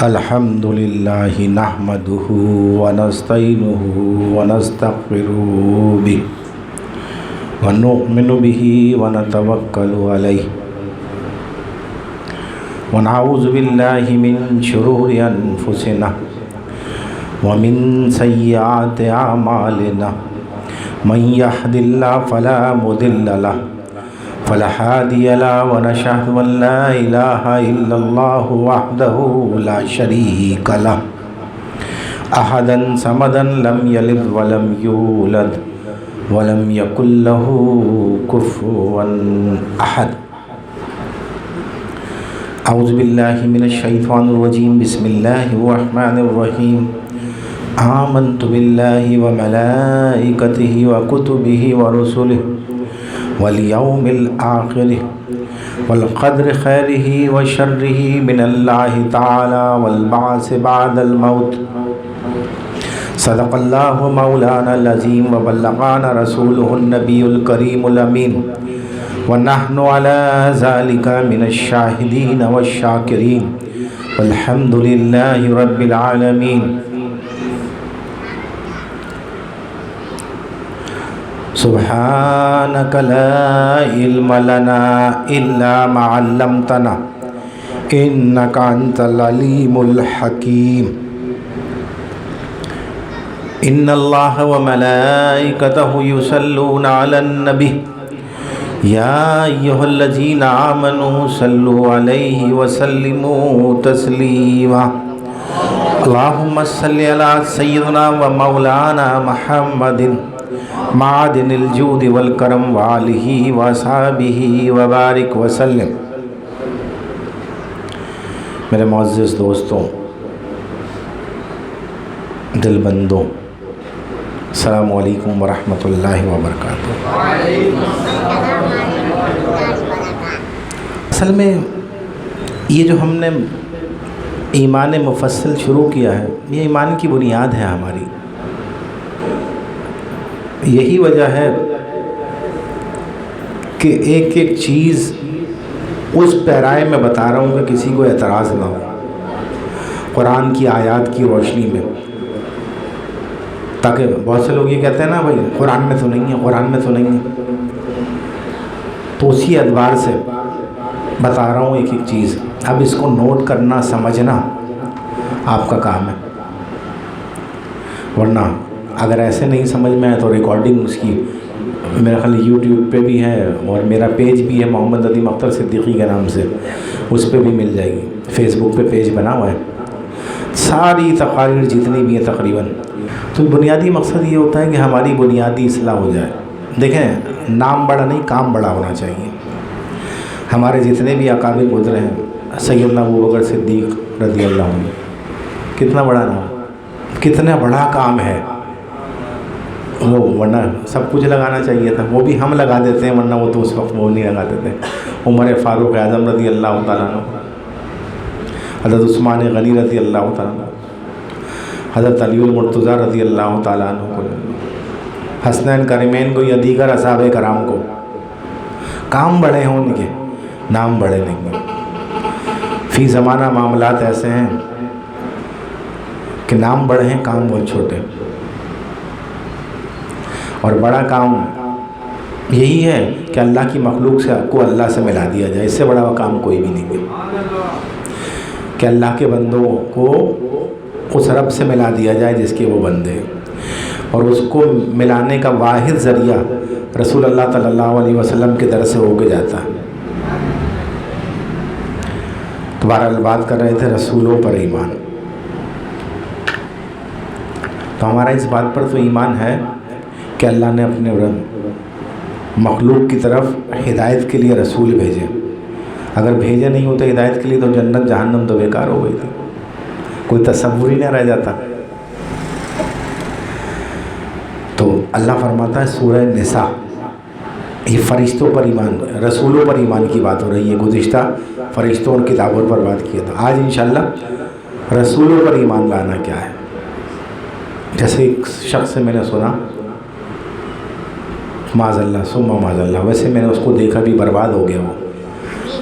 الحمد للہ نحمدہ ونستعینہ ونستغفرہ بہ ونؤمن بہ ونتوکل علیہ ونعوذ باللہ من شرور انفسنا ومن سیئات اعمالنا من یہد اللہ فلا مضل لہ فلا هادي له ونشهد أن لا إله إلا الله وحده لا شريك له أحدا صمدا لم يلد ولم يولد ولم يكن له كفوا أحد. أعوذ بالله من الشيطان الرجيم. بسم الله الرحمن الرحيم. آمنت بالله وملائكته وكتبه ورسله والیوم الآخر والقدر خیرہ وشرہ من اللہ تعالی والبعث بعد الموت. صدق اللہ مولانا العظیم وبلغنا رسولہ النبی الکریم الامین ونحن علی ذلک من الشاہدین والشاکرین والحمد للہ رب العالمین. سبحانک لا علم لنا الا ما علمتنا انک انت العلیم الحکیم. ان اللہ وملائکتہ یصلون علی النبی یا ایھا الذین آمنوا صلوا علیہ وسلموا تسلیما. اللہم صلی علی سیدنا و مولانا محمد معدن الجود والکرم وآلہ وصحبہ وبارک وسلم. میرے معزز دوستوں، دل بندوں، السلام علیکم ورحمۃ اللہ وبرکاتہ. اصل میں یہ جو ہم نے ایمان مفصل شروع کیا ہے، یہ ایمان کی بنیاد ہے ہماری. یہی وجہ ہے کہ ایک ایک چیز اس پیرائے میں بتا رہا ہوں کہ کسی کو اعتراض نہ ہو، قرآن کی آیات کی روشنی میں. تاکہ بہت سے لوگ یہ کہتے ہیں نا بھائی قرآن میں تو نہیں ہے، قرآن میں تو نہیں ہے، تو اسی اعتبار سے بتا رہا ہوں ایک ایک چیز. اب اس کو نوٹ کرنا سمجھنا آپ کا کام ہے، ورنہ اگر ایسے نہیں سمجھ میں آئے تو ریکارڈنگ اس کی میرا خیال یوٹیوب پہ بھی ہے اور میرا پیج بھی ہے محمد ندیم اختر صدیقی کے نام سے، اس پہ بھی مل جائے گی. فیس بک پہ پیج بنا ہوا ہے، ساری تقاریر جتنی بھی ہیں تقریباً. تو بنیادی مقصد یہ ہوتا ہے کہ ہماری بنیادی اصلاح ہو جائے. دیکھیں، نام بڑا نہیں، کام بڑا ہونا چاہیے. ہمارے جتنے بھی اکابر گزرے ہیں، سیدنا ابوبکر صدیق رضی اللہ عنہ، کتنا بڑا نام، کتنا بڑا کام ہے وہ، ورنہ سب کچھ لگانا چاہیے تھا. وہ بھی ہم لگا دیتے ہیں، ورنہ وہ تو اس وقت وہ نہیں لگاتے تھے. عمر فاروق اعظم رضی اللہ تعالیٰ عنہ، حضرت عثمان غنی رضی اللہ تعالیٰ عنہ، حضرت علی المرتضیٰ رضی اللہ تعالیٰ عنہ کو، حسنین کریمین کو یا دیگر اصحاب کرام کو. کام بڑے ہیں ان کے، نام بڑے نہیں ہیں. فی زمانہ معاملات ایسے ہیں کہ نام بڑے ہیں، کام بہت چھوٹے. اور بڑا کام یہی ہے کہ اللہ کی مخلوق سے کو اللہ سے ملا دیا جائے. اس سے بڑا کام کوئی بھی نہیں ہے کہ اللہ کے بندوں کو اس رب سے ملا دیا جائے جس کے وہ بندے ہیں. اور اس کو ملانے کا واحد ذریعہ رسول اللہ صلی اللہ علیہ وسلم کے در سے ہو کے جاتا ہے. تو بہرحال بات کر رہے تھے رسولوں پر ایمان. تو ہمارا اس بات پر تو ایمان ہے کہ اللہ نے اپنے مخلوق کی طرف ہدایت کے لیے رسول بھیجے. اگر بھیجے نہیں ہوتے ہدایت کے لیے تو جنت جہنم تو بیکار ہو گئی تھی، کوئی تصور ہی نہ رہ جاتا. تو اللہ فرماتا ہے سورہ نساء، یہ فرشتوں پر ایمان، رسولوں پر ایمان کی بات ہو رہی ہے. گزشتہ فرشتوں اور کتابوں پر بات کیا تھا. آج انشاءاللہ رسولوں پر ایمان لانا کیا ہے. جیسے ایک شخص سے میں نے سنا، معاذ اللہ ثم معاذ اللہ، ویسے میں نے اس کو دیکھا بھی برباد ہو گیا. وہ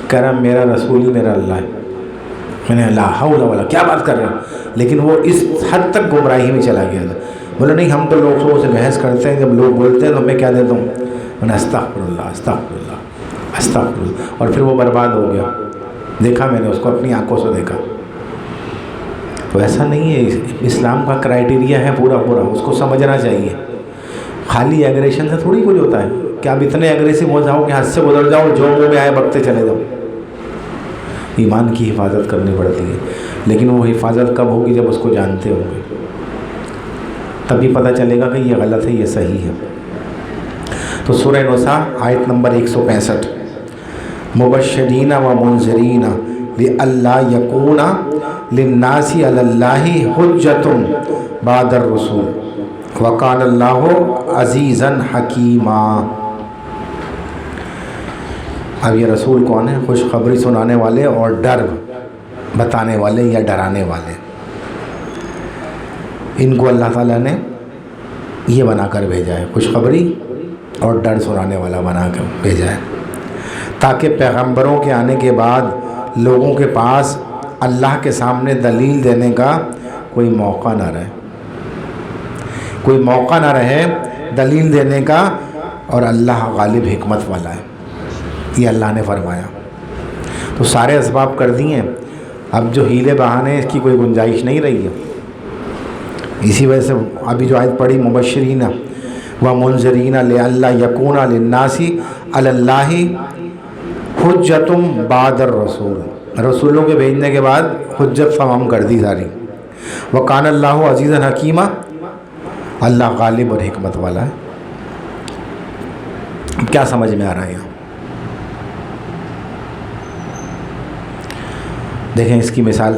کہہ رہا میرا رسول ہی میرا اللہ ہے. میں نے لا حول ولا کیا بات کر رہے ہیں، لیکن وہ اس حد تک گمراہی میں چلا گیا تھا. بولے نہیں ہم تو لوگوں سے بحث کرتے ہیں، جب لوگ بولتے ہیں تو میں کیا دیتا ہوں، میں نے استغفر اللہ استغفر اللہ استغفر اللہ، اور پھر وہ برباد ہو گیا. دیکھا میں نے اس کو اپنی آنکھوں سے دیکھا. تو ایسا نہیں ہے، اسلام کا کرائیٹیریا ہے پورا پورا، اس کو سمجھنا چاہیے. خالی ایگریشن سے تھوڑی کچھ ہوتا ہے کہ آپ اتنے ایگریسو ہو جاؤ کہ حد سے گزر جاؤ، جو منہ میں آئے بکتے چلے جاؤ. ایمان کی حفاظت کرنی پڑتی ہے، لیکن وہ حفاظت کب ہوگی؟ جب اس کو جانتے ہوں گے، تبھی پتہ چلے گا کہ یہ غلط ہے یہ صحیح ہے. تو سورہ نساء آیت نمبر 165، مبشرین و منذرین لئلا یکون للناس علی اللہ حجۃ بعد الرسول وکان اللہ عزیزا حکیما. اب یہ رسول کون ہے؟ خوشخبری سنانے والے اور ڈر بتانے والے یا ڈرانے والے. ان کو اللہ تعالیٰ نے یہ بنا کر بھیجا ہے، خوشخبری اور ڈر سنانے والا بنا کر بھیجا ہے، تاکہ پیغمبروں کے آنے کے بعد لوگوں کے پاس اللہ کے سامنے دلیل دینے کا کوئی موقع نہ رہے، کوئی موقع نہ رہے دلیل دینے کا. اور اللہ غالب حکمت والا ہے، یہ اللہ نے فرمایا. تو سارے اسباب کر دیے، اب جو ہیلے بہانے اس کی کوئی گنجائش نہیں رہی ہے. اسی وجہ سے ابھی جو آیت پڑھی، مبشرین و منذرین لئلا یکون للناس علی اللہ حجۃ بعد الرسول، رسولوں کے بھیجنے کے بعد حجت فراہم کر دی ساری. وکان اللہ عزیزا حکیما، اللہ غالب اور حکمت والا ہے. کیا سمجھ میں آ رہا ہے یہاں؟ دیکھیں اس کی مثال،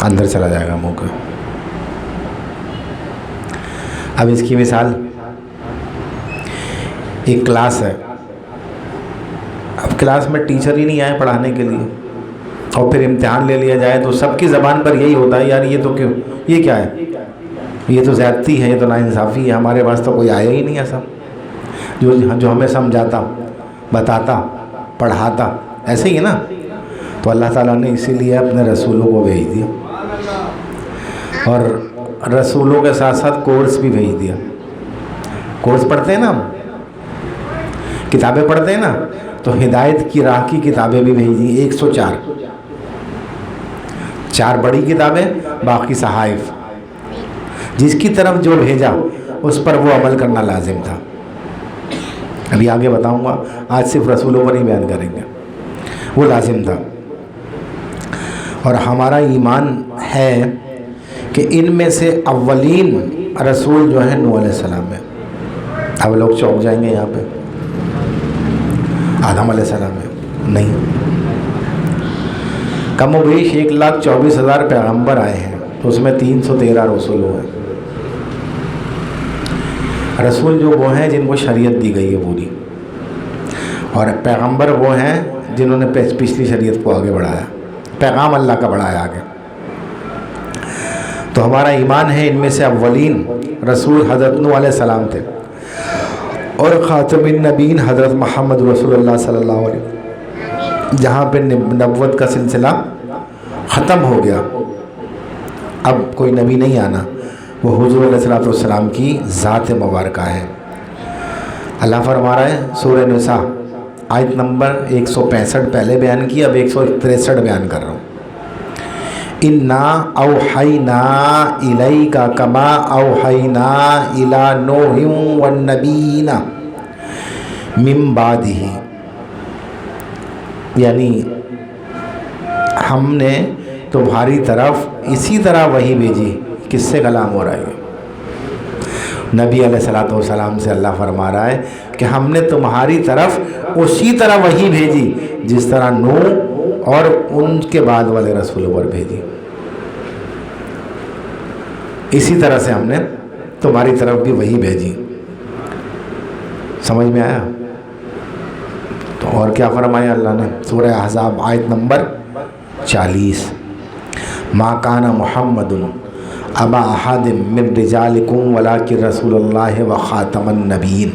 اندر چلا جائے گا منہ کا. اب اس کی مثال، ایک کلاس ہے، اب کلاس میں ٹیچر ہی نہیں آئے پڑھانے کے لیے، اور پھر امتحان لے لیا جائے تو سب کی زبان پر یہی ہوتا ہے، یار یہ تو کیوں، یہ کیا ہے، یہ تو زیادتی ہے، یہ تو ناانصافی ہے، ہمارے پاس تو کوئی آیا ہی نہیں ایسا جو ہمیں سمجھاتا، بتاتا، پڑھاتا. ایسے ہی ہے نا. تو اللہ تعالیٰ نے اسی لیے اپنے رسولوں کو بھیج دیا، اور رسولوں کے ساتھ ساتھ کورس بھی بھیج دیا. کورس پڑھتے ہیں نا ہم، کتابیں پڑھتے ہیں نا، تو ہدایت کی راہ کی کتابیں بھی بھیج دی 104، 4 بڑی کتابیں، باقی صحائف. جس کی طرف جو بھیجا اس پر وہ عمل کرنا لازم تھا. ابھی آگے بتاؤں گا، آج صرف رسولوں پر ہی بیان کریں گے. وہ لازم تھا. اور ہمارا ایمان ہے کہ ان میں سے اولین رسول جو ہیں نوح علیہ السلام ہے. اب لوگ چوک جائیں گے یہاں پہ، آدم علیہ السلام ہے نہیں. کم و بیش 1,24,000 پیغمبر آئے ہیں، تو اس میں 313 رسول ہوئے. رسول جو وہ ہیں جن کو شریعت دی گئی ہے پوری، اور پیغمبر وہ ہیں جنہوں نے پچھلی شریعت کو آگے بڑھایا، پیغام اللہ کا بڑھایا آگے. تو ہمارا ایمان ہے ان میں سے اولین رسول حضرت نوح علیہ السلام تھے، اور خاتم النبیین حضرت محمد رسول اللہ صلی اللہ علیہ وسلم. جہاں پہ نبوت کا سلسلہ ختم ہو گیا، اب کوئی نبی نہیں آنا، وہ حضور علیہ السلام کی ذات مبارکہ ہے. اللہ فرما رہا ہے سورہ نساء آیت نمبر 165 پہلے بیان کی، اب 163 بیان کر رہا ہوں. اِنَّا أَوْحَيْنَا إِلَيْكَ كَمَا أَوْحَيْنَا إِلَى نُوحٍ وَالنَّبِيِّينَ مِن بَعْدِهِ، یعنی ہم نے تمہاری طرف اسی طرح وحی بھیجی. کس سے کلام ہو رہا ہے؟ نبی علیہ السلام سے اللہ فرما رہا ہے کہ ہم نے تمہاری طرف اسی طرح وحی بھیجی جس طرح نوح اور ان کے بعد والے رسولوں پر بھیجی. اسی طرح سے ہم نے تمہاری طرف بھی وحی بھیجی. سمجھ میں آیا؟ تو اور کیا فرمایا اللہ نے؟ سورہ احزاب آیت نمبر 40، ما کان محمد ابا احد من رجالکم ولکن رسول اللہ و خاتم النبیین.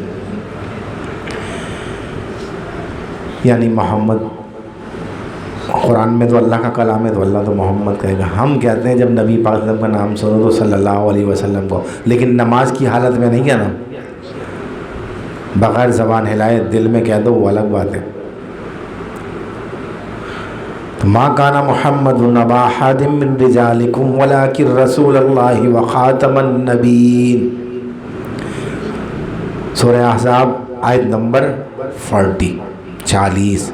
یعنی محمد قرآن میں تو اللہ کا کلام ہے تو اللہ تو محمد کہے گا. ہم کہتے ہیں جب نبی پاک صلی اللہ علیہ وسلم کا نام سنو تو صلی اللہ علیہ وسلم کو, لیکن نماز کی حالت میں نہیں کہنا, بغیر زبان ہلائے دل میں کہہ دو وہ الگ بات ہے. ما کان محمد نبا احد من رجالکم ولکن رسول اللہ وخاتم النبیین. سورہ احزاب آیت نمبر 40.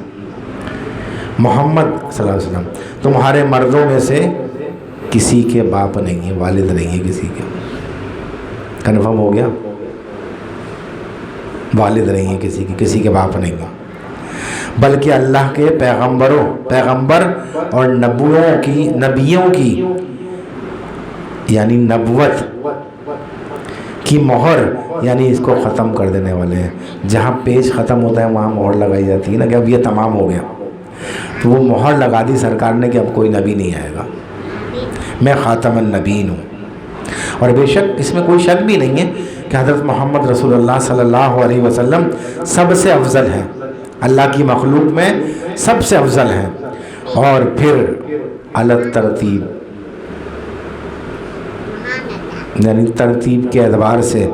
محمد صلی اللہ علیہ وسلم تمہارے مردوں میں سے کسی کے باپ نہیں ہے, والد نہیں ہے کسی کے. کنفرم ہو گیا, والد نہیں ہے کسی کے باپ نہیں ہے, بلکہ اللہ کے پیغمبر اور نبیوں کی یعنی نبوت کی مہر, یعنی اس کو ختم کر دینے والے ہیں. جہاں پیج ختم ہوتا ہے وہاں مہر لگائی جاتی ہے نا کہ اب یہ تمام ہو گیا, تو وہ مہر لگا دی سرکار نے کہ اب کوئی نبی نہیں آئے گا, میں خاتم النبیین ہوں. اور بے شک اس میں کوئی شک بھی نہیں ہے کہ حضرت محمد رسول اللہ صلی اللہ علیہ وسلم سب سے افضل ہیں, اللہ کی مخلوق میں سب سے افضل ہیں. اور پھر الگ ترتیب, یعنی ترتیب کے اعتبار سے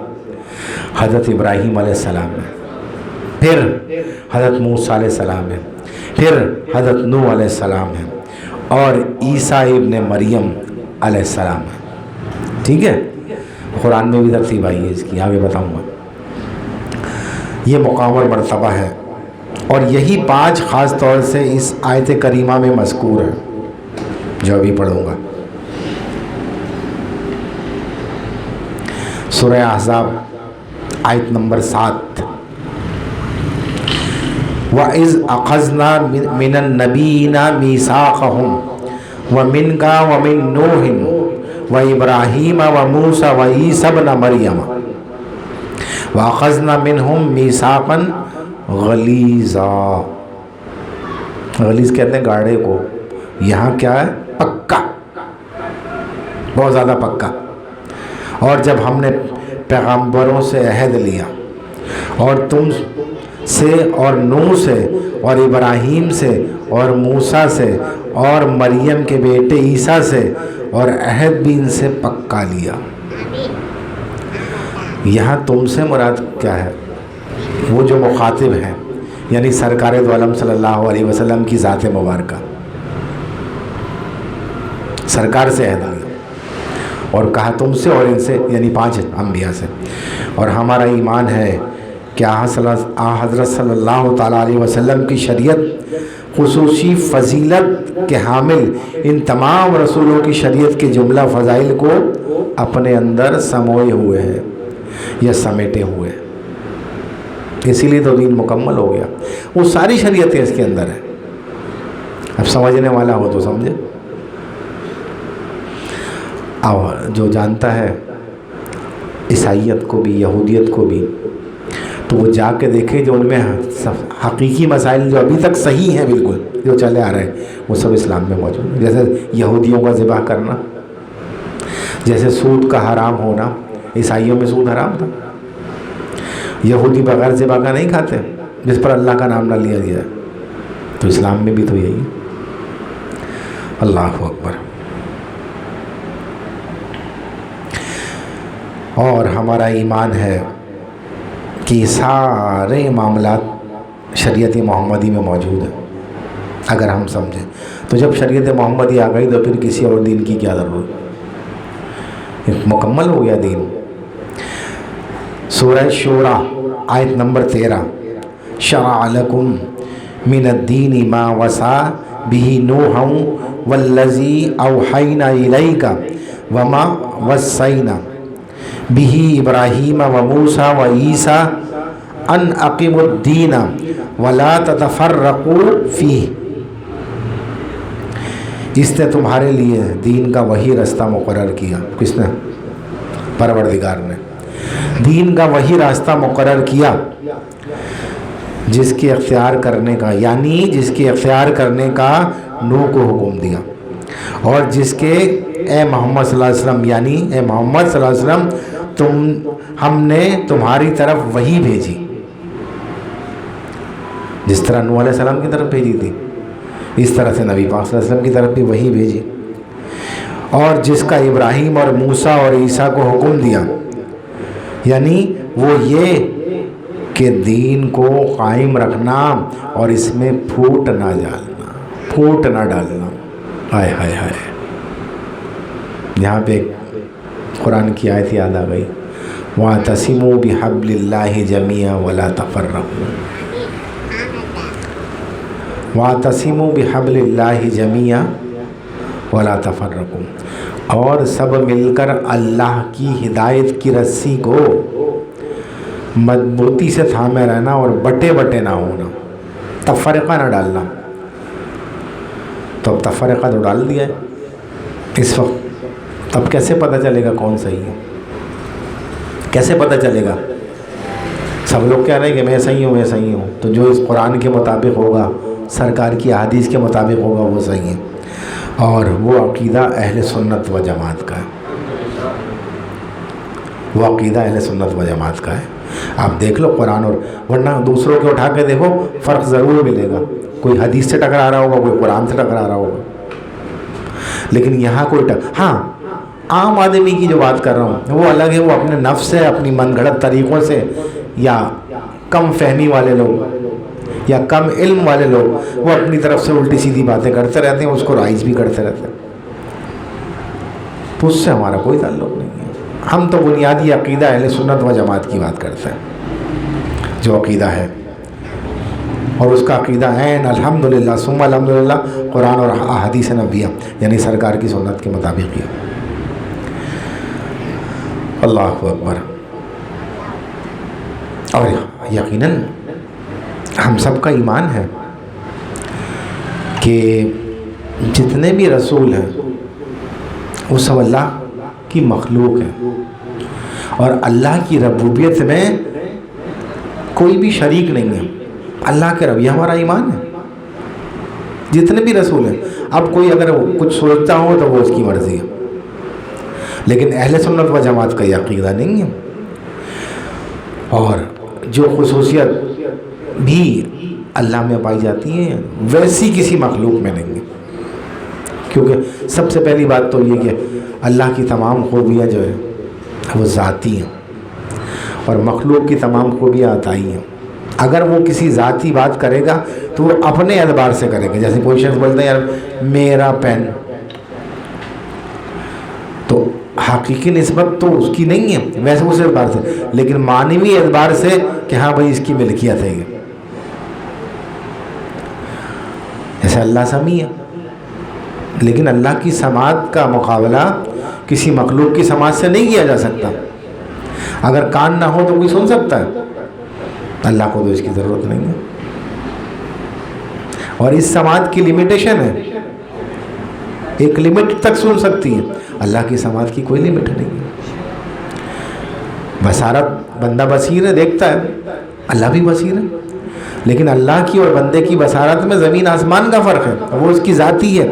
حضرت ابراہیم علیہ السلام ہے, پھر حضرت موسیٰ علیہ السلام ہے, پھر حضرت نوح علیہ السلام ہے, اور عیسیٰ ابن مریم علیہ السلام ہے. ٹھیک ہے, قرآن میں بھی ترتیب آئی ہے اس کی, آگے بتاؤں گا. یہ مقام اور مرتبہ ہے, اور یہی 5 خاص طور سے اس آیت کریمہ میں مذکور ہے جو ابھی پڑھوں گا. سورہ احزاب آیت نمبر 7. وَإِذْ أَخَذْنَا مِنَ النَّبِيِّينَ مِيثَاقَهُمْ وَمِنْكَ وَمِن نُوحٍ وَإِبْرَاهِيمَ وَمُوسَى وَعِيسَى ابْنَ مَرْيَمَ وَأَخَذْنَا مِنْهُمْ مِيثَاقًا غَلِيظًا. غلیظ کہتے ہیں گاڑے کو, یہاں کیا ہے, پکا, بہت زیادہ پکا. اور جب ہم نے پیغمبروں سے عہد لیا, اور تم سے اور نوح سے اور ابراہیم سے اور موسیٰ سے اور مریم کے بیٹے عیسیٰ سے, اور عہد بھی ان سے پکا لیا. یہاں تم سے مراد کیا ہے, وہ جو مخاطب ہیں یعنی سرکار دو عالم صلی اللہ علیہ وسلم کی ذات مبارکہ, سرکار سے عہد لیا اور کہا تم سے اور ان سے, یعنی 5 انبیاء سے. اور ہمارا ایمان ہے کہ حضرت صلی اللہ تعالیٰ علیہ وسلم کی شریعت خصوصی فضیلت کے حامل ان تمام رسولوں کی شریعت کے جملہ فضائل کو اپنے اندر سموئے ہوئے ہے یا سمیٹے ہوئے, اسی لیے تو دین مکمل ہو گیا. وہ ساری شریعتیں اس کے اندر ہیں, اب سمجھنے والا ہو تو سمجھے. اور جو جانتا ہے عیسائیت کو بھی یہودیت کو بھی, تو وہ جا کے دیکھے جو ان میں حقیقی مسائل جو ابھی تک صحیح ہیں بالکل جو چلے آ رہے ہیں, وہ سب اسلام میں موجود ہیں. جیسے یہودیوں کا ذبح کرنا, جیسے سود کا حرام ہونا, عیسائیوں میں سود حرام تھا, یہودی بغیر ذبح کا نہیں کھاتے جس پر اللہ کا نام نہ لیا گیا, تو اسلام میں بھی تو یہی. اللہ اکبر. اور ہمارا ایمان ہے کہ سارے معاملات شریعت محمدی میں موجود ہیں اگر ہم سمجھیں. تو جب شریعت محمدی آ گئی تو پھر کسی اور دین کی کیا ضرورت, مکمل ہو گیا دین. سورہ شورى آیت نمبر 13. شرع لکم من الدین ما وصى به نوحا والذی اوحینا الیک وما وصینا به ابراہیم وموسیٰ وعیسیٰ ان اقیموا الدین ولا تتفرقوا فیہ. جس نے تمہارے لیے دین کا وہی راستہ مقرر کیا, کس نے؟ پروردگار نے دین کا وہی راستہ مقرر کیا جس کے اختیار کرنے کا, یعنی جس کے اختیار کرنے کا نوح کو حکم دیا, اور جس کے اے محمد صلی اللہ علیہ وسلم, یعنی اے محمد صلی اللہ علیہ وسلم ہم نے تمہاری طرف وہی بھیجی, جس طرح نوح علیہ السلام کی طرف بھیجی تھی. اس طرح سے نبی پاک صلی اللہ علیہ وسلم کی طرف بھی وحی بھیجی، اور جس کا ابراہیم اور موسیٰ اور عیسیٰ کو حکم دیا، یعنی وہ یہ کہ دین کو قائم رکھنا اور اس میں پھوٹ نہ ڈالنا، پھوٹ نہ ڈالنا۔ ہائے ہائے ہائے، یہاں پہ قرآن کی آیت یاد آ گئی، وَاعْتَصِمُوا بِحَبْلِ اللَّهِ جَمِيعًا وَلَا تَفَرَّقُوا، وَاعْتَصِمُوا بِحَبْلِ اللَّهِ جَمِيعًا وَلَا تَفَرَّقُوا، اور سب مل کر اللہ کی ہدایت کی رسی کو مضبوطی سے تھامے رہنا اور بٹے بٹے نہ ہونا، تفرقہ نہ ڈالنا۔ تو اب تفرقہ تو ڈال دیا ہے اس وقت، تب کیسے پتہ چلے گا کون صحیح ہے؟ کیسے پتہ چلے گا؟ سب لوگ کہہ رہے ہیں کہ میں صحیح ہوں، میں صحیح ہوں، تو جو اس قرآن کے مطابق ہوگا، سرکار کی احادیث کے مطابق ہوگا، وہ صحیح ہے، اور وہ عقیدہ اہل سنت و جماعت کا ہے، وہ عقیدہ اہل سنت و جماعت کا ہے۔ آپ دیکھ لو قرآن، اور ورنہ دوسروں کے اٹھا کے دیکھو، فرق ضرور ملے گا، کوئی حدیث سے ٹکرا رہا ہوگا، کوئی قرآن سے ٹکرا رہا ہوگا، لیکن یہاں کوئی ہاں عام آدمی کی جو بات کر رہا ہوں وہ الگ ہے، وہ اپنے نفس سے، اپنی من گھڑت طریقوں سے، یا کم فہمی والے لوگ یا کم علم والے لوگ، وہ اپنی طرف سے الٹی سیدھی باتیں کرتے رہتے ہیں، اس کو رائج بھی کرتے رہتے ہیں، تو اس سے ہمارا کوئی تعلق نہیں ہے۔ ہم تو بنیادی عقیدہ اہل سنت و جماعت کی بات کرتے ہیں، جو عقیدہ ہے، اور اس کا عقیدہ عین الحمدللہ ثم الحمدللہ قرآن اور احادیث نبویہ، یعنی سرکار کی سنت کے مطابق ہی۔ اللہ اکبر۔ اور یقیناً ہم سب کا ایمان ہے کہ جتنے بھی رسول ہیں وہ سب اللہ کی مخلوق ہے، اور اللہ کی ربوبیت میں کوئی بھی شریک نہیں ہے، اللہ کے رب، یہ ہمارا ایمان ہے، جتنے بھی رسول ہیں۔ اب کوئی اگر کچھ سوچتا ہو تو وہ اس کی مرضی ہے، لیکن اہل سنت و جماعت کا یہ عقیدہ نہیں ہے، اور جو خصوصیت بھی اللہ میں پائی جاتی ہیں ویسی کسی مخلوق میں نہیں ہے، کیونکہ سب سے پہلی بات تو یہ کہ اللہ کی تمام خوبیاں جو ہے وہ ذاتی ہیں، اور مخلوق کی تمام خوبیاں عطائی ہیں۔ اگر وہ کسی ذاتی بات کرے گا تو وہ اپنے اعتبار سے کرے گا، جیسے کوئی شخص بولتا ہے یار میرا پین، تو حقیقی نسبت تو اس کی نہیں ہے ویسے اس اعتبار سے، لیکن معنوی اعتبار سے کہ ہاں بھائی اس کی ملکیت ہے یہ، جیسے اللہ سمیع ہے، لیکن اللہ کی سماعت کا مقابلہ کسی مخلوق کی سماعت سے نہیں کیا جا سکتا۔ اگر کان نہ ہو تو کوئی سن سکتا ہے، اللہ کو تو اس کی ضرورت نہیں ہے، اور اس سماعت کی لمیٹیشن ہے، ایک لمٹ تک سن سکتی ہے، اللہ کی سماعت کی کوئی لمٹ نہیں ہے۔ بصارت، بندہ بصیر ہے، دیکھتا ہے، اللہ بھی بصیر ہے، لیکن اللہ کی اور بندے کی بصارت میں زمین آسمان کا فرق ہے، وہ اس کی ذاتی ہے،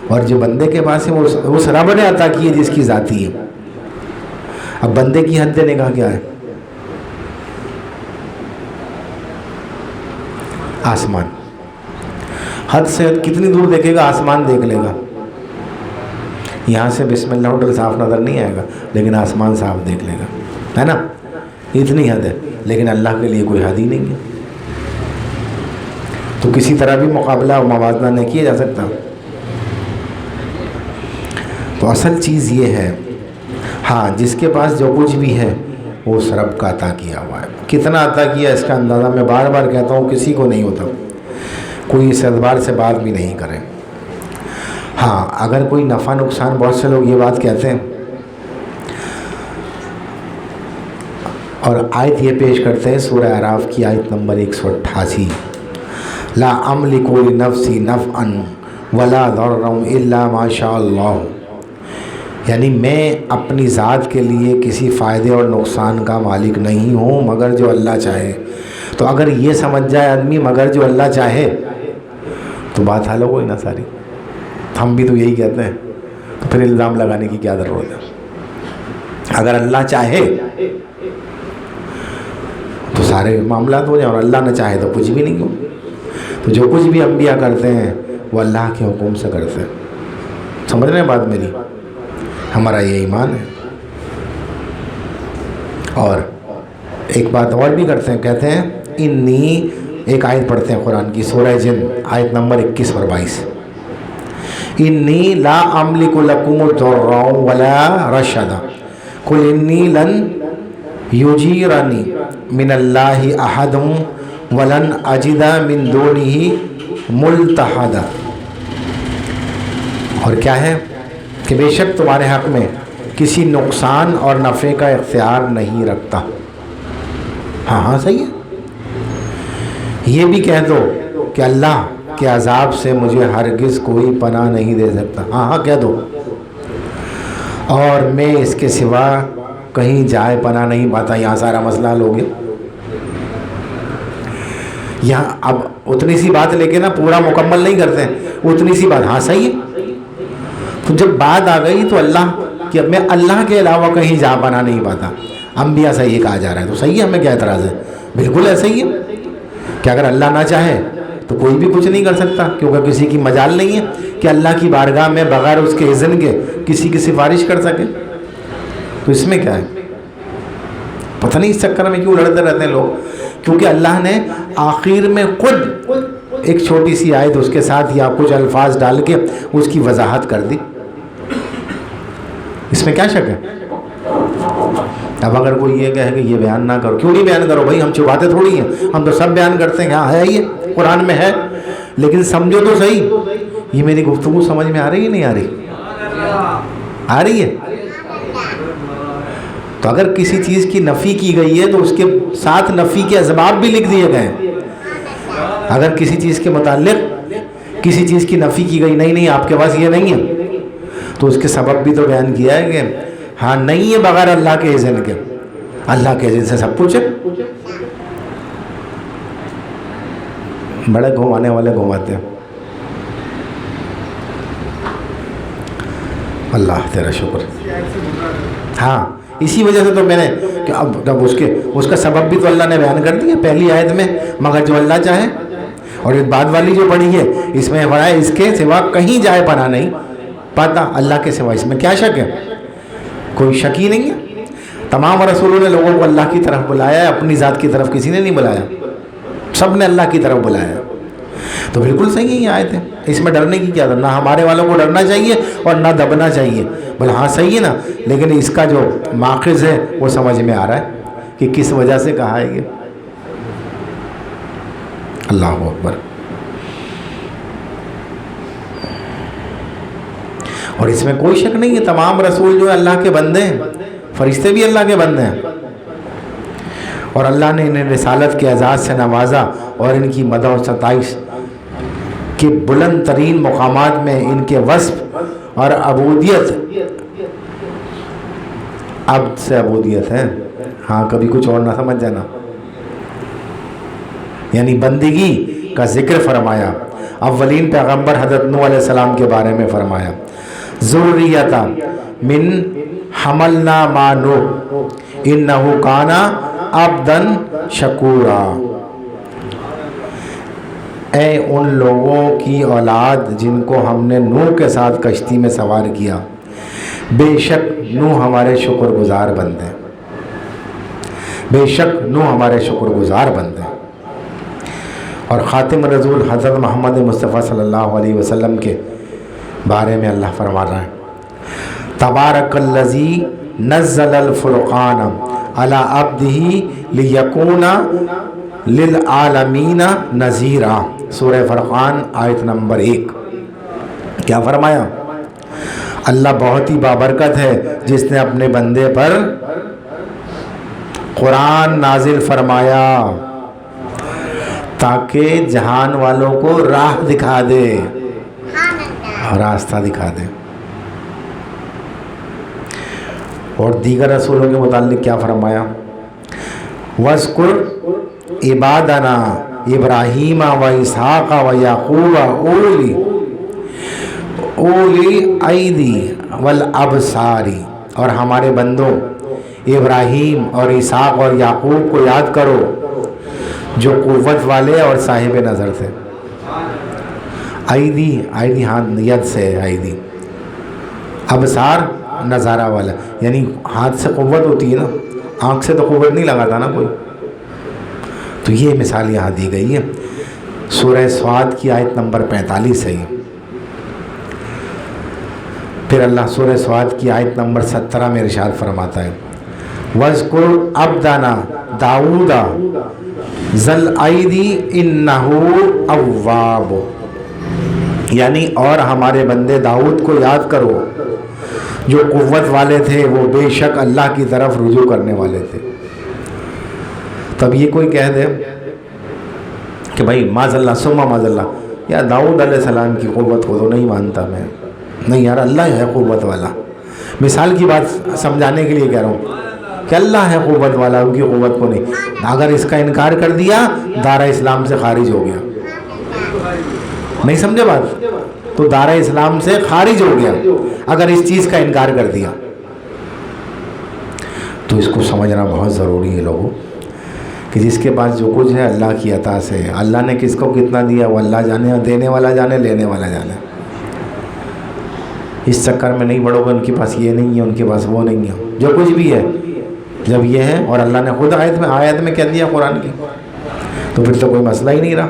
اور جو بندے کے پاس ہے وہ اس رب نے عطا کی ہے جس کی ذاتی ہے۔ اب بندے کی حد نگاہ کیا ہے؟ آسمان، حد سے حد کتنی دور دیکھے گا؟ آسمان دیکھ لے گا، یہاں سے بسم اللہ ہوٹل صاف نظر نہیں آئے گا، لیکن آسمان صاف دیکھ لے گا، ہے نا؟ اتنی حد ہے، لیکن اللہ کے لیے کوئی حد ہی نہیں ہے، تو کسی طرح بھی مقابلہ اور موازنہ نہیں کیا جا سکتا۔ تو اصل چیز یہ ہے، ہاں جس کے پاس جو کچھ بھی ہے وہ اس رب کا عطا کیا ہوا ہے، کتنا عطا کیا اس کا اندازہ میں بار بار کہتا ہوں کسی کو نہیں ہوتا، کوئی اس اعتبار سے بات بھی نہیں کرے۔ ہاں اگر کوئی نفع نقصان، بہت سے لوگ یہ بات کہتے ہیں اور آیت یہ پیش کرتے ہیں سورہ اعراف کی آیت نمبر 188، لا املک لنفسی نفعا ولا ضرا الا ما شاء اللہ، یعنی میں اپنی ذات کے لیے کسی فائدے اور نقصان کا مالک نہیں ہوں مگر جو اللہ چاہے۔ تو اگر یہ سمجھ جائے آدمی مگر جو اللہ چاہے، تو بات حل ہو گئی نا ساری۔ ہم بھی تو یہی کہتے ہیں، تو پھر الزام لگانے کی کیا ضرورت ہے؟ اگر اللہ چاہے تو سارے معاملات ہو جائیں، اور اللہ نہ چاہے تو کچھ بھی نہیں ہو۔ تو جو کچھ بھی انبیاء کرتے ہیں وہ اللہ کے حکم سے کرتے ہیں. سمجھ رہے ہیں بات میری؟ ہمارا یہ ایمان ہے. اور ایک بات اور بھی کرتے ہیں، کہتے ہیں انی، ایک آیت پڑھتے ہیں قرآن کی، سورہ جن آیت نمبر 21 اور 22، انی لا املک لکم ضرا ولا رشدا قل انی لن یجیرنی من اللہ احد ولن اجد من دونہ ملتحدا. اور کیا ہے کہ بے شک تمہارے حق میں کسی نقصان اور نفع کا اختیار نہیں رکھتا. ہاں ہاں صحیح ہے. یہ بھی کہہ دو کہ اللہ کے عذاب سے مجھے ہرگز کوئی پناہ نہیں دے سکتا. ہاں ہاں کہہ دو. اور میں اس کے سوا کہیں جائے پناہ نہیں پاتا. یہاں سارا مسئلہ حل ہو گیا. یہاں اب اتنی سی بات لے کے نا پورا مکمل نہیں کرتے ہیں، اتنی سی بات. ہاں صحیح ہے. تو جب بات آ گئی تو اللہ کہ میں اللہ کے علاوہ کہیں جا پناہ نہیں پاتا، انبیاء سے یہ کہا جا رہا ہے، تو صحیح ہے. ہمیں کیا اعتراض ہے؟ بالکل ایسا ہی ہے کہ اگر اللہ نہ چاہے تو کوئی بھی کچھ نہیں کر سکتا، کیونکہ کسی کی مجال نہیں ہے کہ اللہ کی بارگاہ میں بغیر اس کے اذن کے کسی کی سفارش کر سکے. تو اس میں کیا ہے؟ پتہ نہیں اس چکر میں کیوں لڑتے رہتے ہیں لوگ. کیونکہ اللہ نے آخر میں خود ایک چھوٹی سی آیت اس کے ساتھ یا کچھ الفاظ ڈال کے اس کی وضاحت کر دی. اس میں کیا شک ہے؟ اب اگر کوئی یہ کہے کہ یہ بیان نہ کرو، کیوں نہیں بیان کرو بھائی؟ ہم چھپاتے تھوڑی ہیں، ہم تو سب بیان کرتے ہیں. ہاں ہے، یہ قرآن میں ہے، لیکن سمجھو تو صحیح. یہ میری گفتگو سمجھ میں آ رہی ہے نہیں آ رہی؟ آ رہی ہے. تو اگر کسی چیز کی نفی کی گئی ہے تو اس کے ساتھ نفی کے اسباب بھی لکھ دیے گئے ہیں. اگر کسی چیز کے متعلق کسی چیز کی نفی کی گئی، نہیں آپ کے پاس یہ نہیں ہے، تو اس کے سبب بھی تو بیان کیا ہے کہ ہاں نہیں ہے بغیر اللہ کے اذن کے. اللہ کے اذن سے سب کچھ ہے. بڑے گھمانے والے گھماتے ہیں. اللہ تیرا شکر. ہاں اسی وجہ سے تو میں نے کہ اب اس کا سبب بھی تو اللہ نے بیان کر دیا پہلی آیت میں، مگر جو اللہ چاہے. اور یہ بعد والی جو پڑھی ہے اس میں پڑھا ہے اس کے سوا کہیں جائے پناہ نہیں پاتا اللہ کے سوا. اس میں کیا شک ہے؟ کوئی شک ہی نہیں ہے. تمام رسولوں نے لوگوں کو اللہ کی طرف بلایا ہے، اپنی ذات کی طرف کسی نے نہیں بلایا. سب نے اللہ کی طرف بلایا. تو بالکل صحیح ہے یہ آیت ہے. اس میں ڈرنے کی کیا؟ نہ ہمارے والوں کو ڈرنا چاہیے اور نہ دبنا چاہیے. بولے ہاں صحیح ہے نا، لیکن اس کا جو ماخذ ہے وہ سمجھ میں آ رہا ہے کہ کس وجہ سے کہا ہے یہ. اللہ اکبر. اور اس میں کوئی شک نہیں ہے تمام رسول جو ہے اللہ کے بندے ہیں، فرشتے بھی اللہ کے بندے ہیں. اور اللہ نے انہیں رسالت کے اعزاز سے نوازا اور ان کی مدح و ستائش کے بلند ترین مقامات میں ان کے وصف اور عبودیت، عبد سے عبودیت ہے. ہاں کبھی کچھ اور نہ سمجھ جانا، یعنی بندگی کا ذکر فرمایا. اولین پیغمبر حضرت نوح علیہ السلام کے بارے میں فرمایا ذریۃ من حملنا مع نوح انہ کان عبدا شکورا. اے ان لوگوں کی اولاد جن کو ہم نے نوح کے ساتھ کشتی میں سوار کیا، بے شک نوح ہمارے شکر گزار بندے. بے شک نوح ہمارے شکر گزار بندے. اور خاتم رسول حضرت محمد مصطفیٰ صلی اللہ علیہ وسلم کے بارے میں اللہ فرما رہا ہے تبارک الذی نزل الفرقان علی عبدہ لیکون للعالمین نذیرا. سورہ فرقان آیت نمبر 1. کیا فرمایا؟ اللہ بہت ہی بابرکت ہے جس نے اپنے بندے پر قرآن نازل فرمایا تاکہ جہان والوں کو راہ دکھا دے، راستہ دکھا دے. اور دیگر رسولوں کے متعلق کیا فرمایا؟ وَاذْكُرْ عِبَادَنَا ابراہیم و اسحاق و یعقوب اولی ایدی والابصار. اور ہمارے بندوں ابراہیم اور اسحاق اور یعقوب کو یاد کرو جو قوت والے اور صاحب نظر تھے. آئیدی ہاتھ ید سے ہے آئیدی، ابصار نظارہ والا، یعنی ہاتھ سے قوت ہوتی ہے نا، آنکھ سے تو قوت نہیں لگاتا نا کوئی. تو یہ مثال یہاں دی گئی ہے. سورہ صاد کی آیت نمبر 45 ہے یہ. پھر اللہ سورہ صاد کی آیت نمبر 17 میں ارشاد فرماتا ہے وَاذْكُرْ عَبْدَنَا دَاوُودَ ذَا الْأَيْدِي إِنَّهُ أَوَّابٌ، یعنی اور ہمارے بندے داؤد کو یاد کرو جو قوت والے تھے، وہ بے شک اللہ کی طرف رجوع کرنے والے تھے. تب یہ کوئی کہہ دے کہ بھائی معاذ اللہ ثم معاذ اللہ، یا داؤد علیہ السلام کی قوت کو تو نہیں مانتا میں، نہیں یار اللہ ہے قوت والا. مثال کی بات سمجھانے کے لیے کہہ رہا ہوں کہ اللہ ہے قوت والا، ان کی قوت کو نہیں. اگر اس کا انکار کر دیا دارہ اسلام سے خارج ہو گیا. نہیں سمجھے بات؟ تو دارہ اسلام سے خارج ہو گیا اگر اس چیز کا انکار کر دیا. تو اس کو سمجھنا بہت ضروری ہے لوگوں کہ جس کے پاس جو کچھ ہے اللہ کی عطا سے ہے. اللہ نے کس کو کتنا دیا وہ اللہ جانے، دینے والا جانے، لینے والا جانے. اس چکر میں نہیں بڑھو گے ان کے پاس یہ نہیں ہے، ان کے پاس وہ نہیں ہے. جو کچھ بھی ہے جب یہ ہے، اور اللہ نے خود آیت میں کہہ دیا قرآن کی، تو پھر تو کوئی مسئلہ ہی نہیں رہا.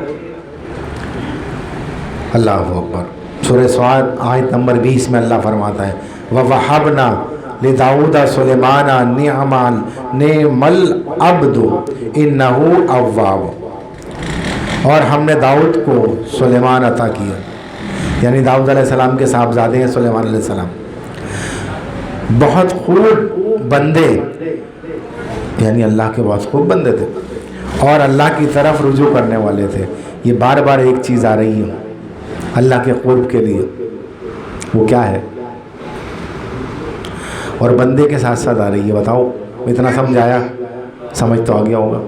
اللہ اکبر. سورہ صاد آیت نمبر 20 میں اللہ فرماتا ہے وَوَهَبْنَا لِدَاوُودَ سُلَيْمَانَ نِعْمَ الْعَبْدُ إِنَّهُ أَوَّابٌ، اور ہم نے داؤد کو سلیمان عطا کیا، یعنی داؤد علیہ السلام کے صاحبزادے ہیں سلیمان علیہ السلام. بہت خوب بندے، یعنی اللہ کے بہت خوب بندے تھے اور اللہ کی طرف رجوع کرنے والے تھے. یہ بار بار ایک چیز آ رہی ہے اللہ کے قرب کے لیے، وہ کیا ہے؟ اور بندے کے ساتھ ساتھ آ رہی ہے. بتاؤ اتنا سمجھ آیا؟ سمجھ تو آ گیا ہوگا.